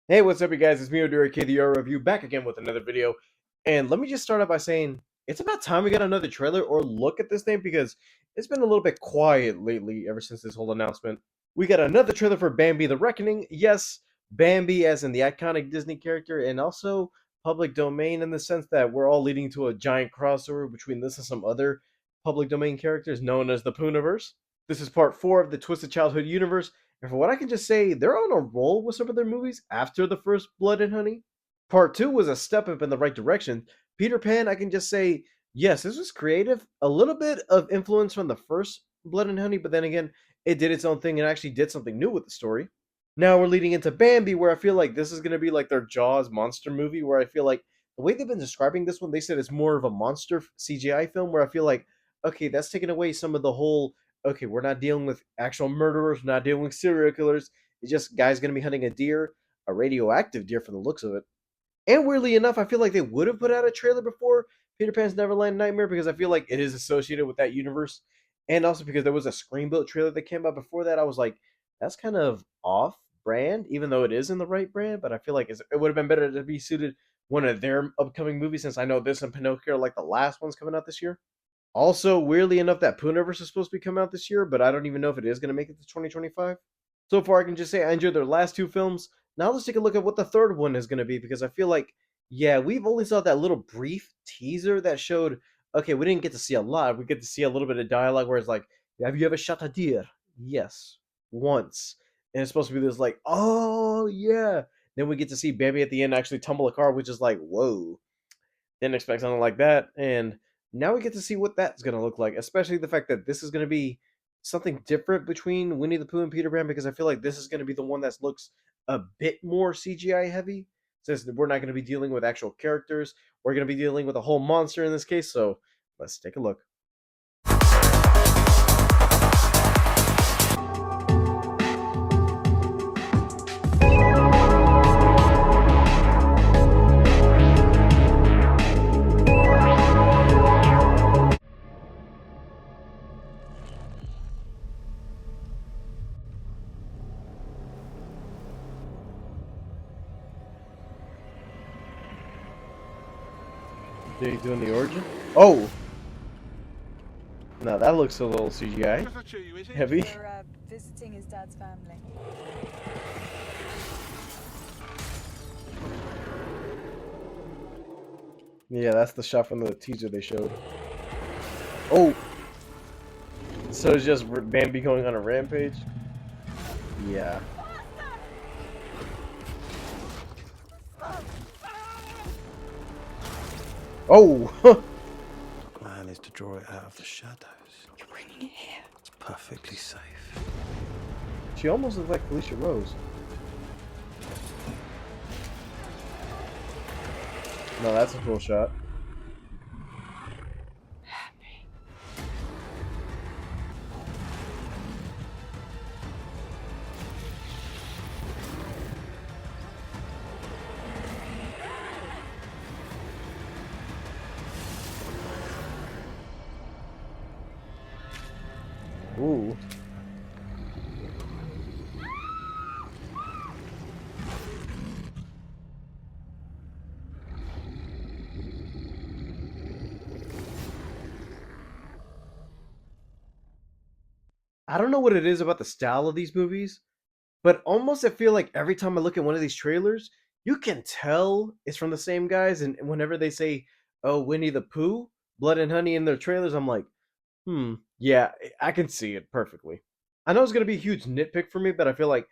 Hey, what's up, you guys? It's me, Odura K, the Review, back again with another video. And let me just start out by saying it's about time we got another trailer or look at this thing because it's been a little bit quiet lately ever since this whole announcement. We got another trailer for Bambi the Reckoning. Yes, Bambi as in the iconic Disney character, and also public domain in the sense that we're all leading to a giant crossover between this and some other public domain characters known as the Pooniverse. This is part 4 of the Twisted Childhood universe, and for what I can just say, they're on a roll with some of their movies after the first Blood and Honey. Part 2 was a step up in the right direction. Peter Pan, I can just say, yes, this was creative. A little bit of influence from the first Blood and Honey, but then again, it did its own thing and actually did something new with the story. Now we're leading into Bambi, where I feel like this is going to be like their Jaws monster movie, where I feel like the way they've been describing this one, they said it's more of a monster CGI film, where I feel like, okay, that's taking away some of the whole, okay, we're not dealing with actual murderers, we're not dealing with serial killers. It's just guys going to be hunting a deer, a radioactive deer from the looks of it. And weirdly enough, I feel like they would have put out a trailer before Peter Pan's Neverland Nightmare because I feel like it is associated with that universe. And also because there was a Screenbuilt trailer that came out before that. I was like, that's kind of off brand, even though it is in the right brand. But I feel like it would have been better to be suited one of their upcoming movies since I know this and Pinocchio are like the last ones coming out this year. Also, weirdly enough, that Pooniverse is supposed to be coming out this year, but I don't even know if it is going to make it to 2025. So far, I can just say I enjoyed their last two films. Now let's take a look at what the third one is going to be because I feel like, yeah, we've only saw that little brief teaser that showed, okay, we didn't get to see a lot. We get to see a little bit of dialogue where it's like, have you ever shot a deer? Yes, once. And it's supposed to be this like, oh, yeah. Then we get to see Bambi at the end actually tumble a car, which is like, whoa. Didn't expect something like that. And now we get to see what that's going to look like, especially the fact that this is going to be something different between Winnie the Pooh and Peter Pan, because I feel like this is going to be the one that looks a bit more CGI heavy, since we're not going to be dealing with actual characters. We're going to be dealing with a whole monster in this case. So let's take a look. Are you doing the origin? Oh, no, that looks a little CGI heavy. We're visiting his dad's family. Yeah, that's the shot from the teaser they showed. Oh, so it's just Bambi going on a rampage? Yeah. Oh! The plan is to draw it out of the shadows. You're bringing it here. It's perfectly safe. She almost looks like Felicia Rose. No, that's a cool shot. Happy. Ooh. I don't know what it is about the style of these movies, but almost I feel like every time I look at one of these trailers, you can tell it's from the same guys. And whenever they say, "Oh, Winnie the Pooh, Blood and Honey" in their trailers, I'm like, yeah, I can see it perfectly. I know it's gonna be a huge nitpick for me, but I feel like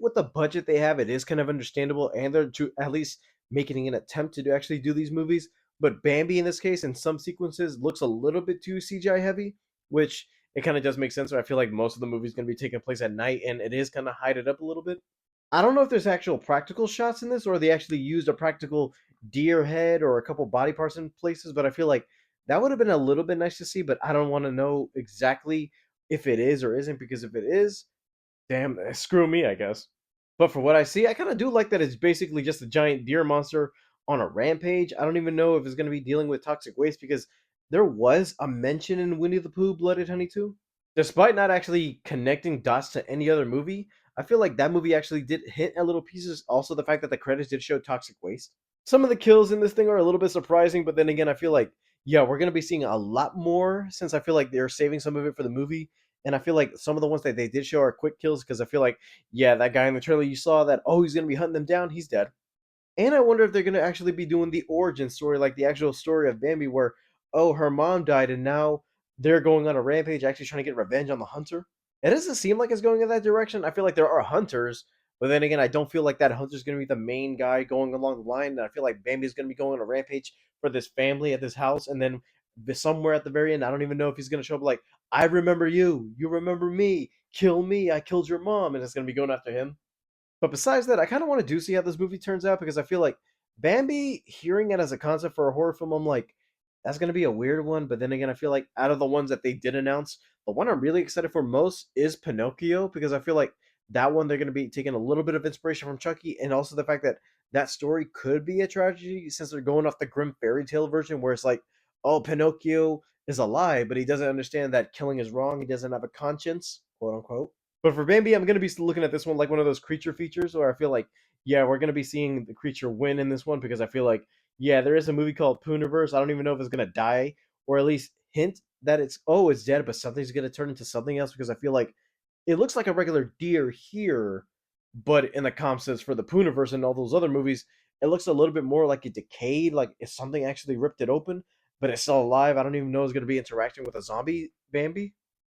with the budget they have, it is kind of understandable, and they're at least making an attempt to actually do these movies. But Bambi, in this case, in some sequences, looks a little bit too CGI heavy, which it kind of does make sense. I feel like most of the movie is going to be taking place at night, and it is kind of hide it up a little bit. I don't know if there's actual practical shots in this, or they actually used a practical deer head or a couple body parts in places, but I feel like that would have been a little bit nice to see, but I don't want to know exactly if it is or isn't, because if it is, damn, screw me, I guess. But for what I see, I kind of do like that it's basically just a giant deer monster on a rampage. I don't even know if it's going to be dealing with toxic waste because there was a mention in Winnie the Pooh Blooded Honey 2. Despite not actually connecting dots to any other movie, I feel like that movie actually did hint at little pieces. Also, the fact that the credits did show toxic waste. Some of the kills in this thing are a little bit surprising, but then again, I feel like, yeah, we're going to be seeing a lot more since I feel like they're saving some of it for the movie. And I feel like some of the ones that they did show are quick kills because I feel like, yeah, that guy in the trailer you saw that, oh, he's going to be hunting them down, he's dead. And I wonder if they're going to actually be doing the origin story, like the actual story of Bambi, where, oh, her mom died and now they're going on a rampage, actually trying to get revenge on the hunter. It doesn't seem like it's going in that direction. I feel like there are hunters, but then again, I don't feel like that hunter's going to be the main guy going along the line. And I feel like Bambi's going to be going on a rampage for this family at this house. And then somewhere at the very end, I don't even know if he's going to show up like, I remember you. You remember me. Kill me. I killed your mom. And it's going to be going after him. But besides that, I kind of want to do see how this movie turns out because I feel like Bambi, hearing it as a concept for a horror film, I'm like, that's going to be a weird one. But then again, I feel like out of the ones that they did announce, the one I'm really excited for most is Pinocchio because I feel like that one they're going to be taking a little bit of inspiration from Chucky, and also the fact that that story could be a tragedy since they're going off the grim fairy tale version where it's like, oh, Pinocchio is alive, but he doesn't understand that killing is wrong. He doesn't have a conscience, quote unquote. But for Bambi, I'm going to be looking at this one like one of those creature features where I feel like, yeah, we're going to be seeing the creature win in this one because I feel like, yeah, there is a movie called Pooniverse. I don't even know if it's going to die or at least hint that it's, oh, it's dead, but something's going to turn into something else because I feel like it looks like a regular deer here, but in the comp sense for the Pooniverse and all those other movies, it looks a little bit more like it decayed, like if something actually ripped it open, but it's still alive. I don't even know it's going to be interacting with a zombie Bambi.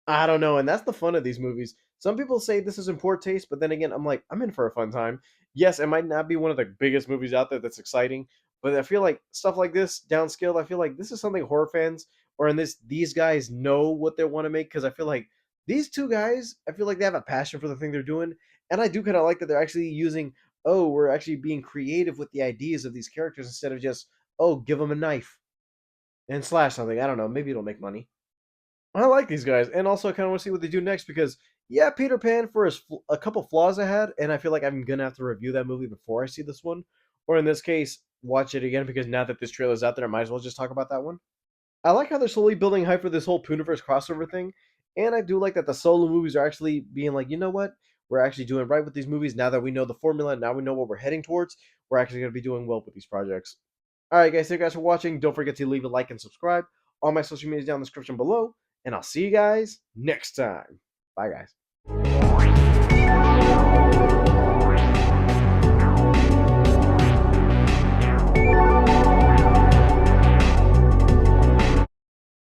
I don't know, and that's the fun of these movies. Some people say this is in poor taste, but then again, I'm like, I'm in for a fun time. Yes, it might not be one of the biggest movies out there that's exciting, but I feel like stuff like this, downscaled, I feel like this is something horror fans or in this these guys know what they want to make because I feel like these two guys, I feel like they have a passion for the thing they're doing, and I do kind of like that they're actually using, oh, we're actually being creative with the ideas of these characters instead of just, oh, give them a knife and slash something. I don't know, maybe it'll make money. I like these guys, and also I kind of want to see what they do next because, yeah, Peter Pan for a couple flaws I had, and I feel like I'm gonna have to review that movie before I see this one, or in this case, watch it again because now that this trailer's out there, I might as well just talk about that one. I like how they're slowly building hype for this whole Pooniverse crossover thing, and I do like that the solo movies are actually being like, you know what, we're actually doing right with these movies now that we know the formula, now we know what we're heading towards. We're actually gonna be doing well with these projects. All right, guys, thank you guys for watching. Don't forget to leave a like and subscribe. All my social media is down in the description below. And I'll see you guys next time. Bye, guys.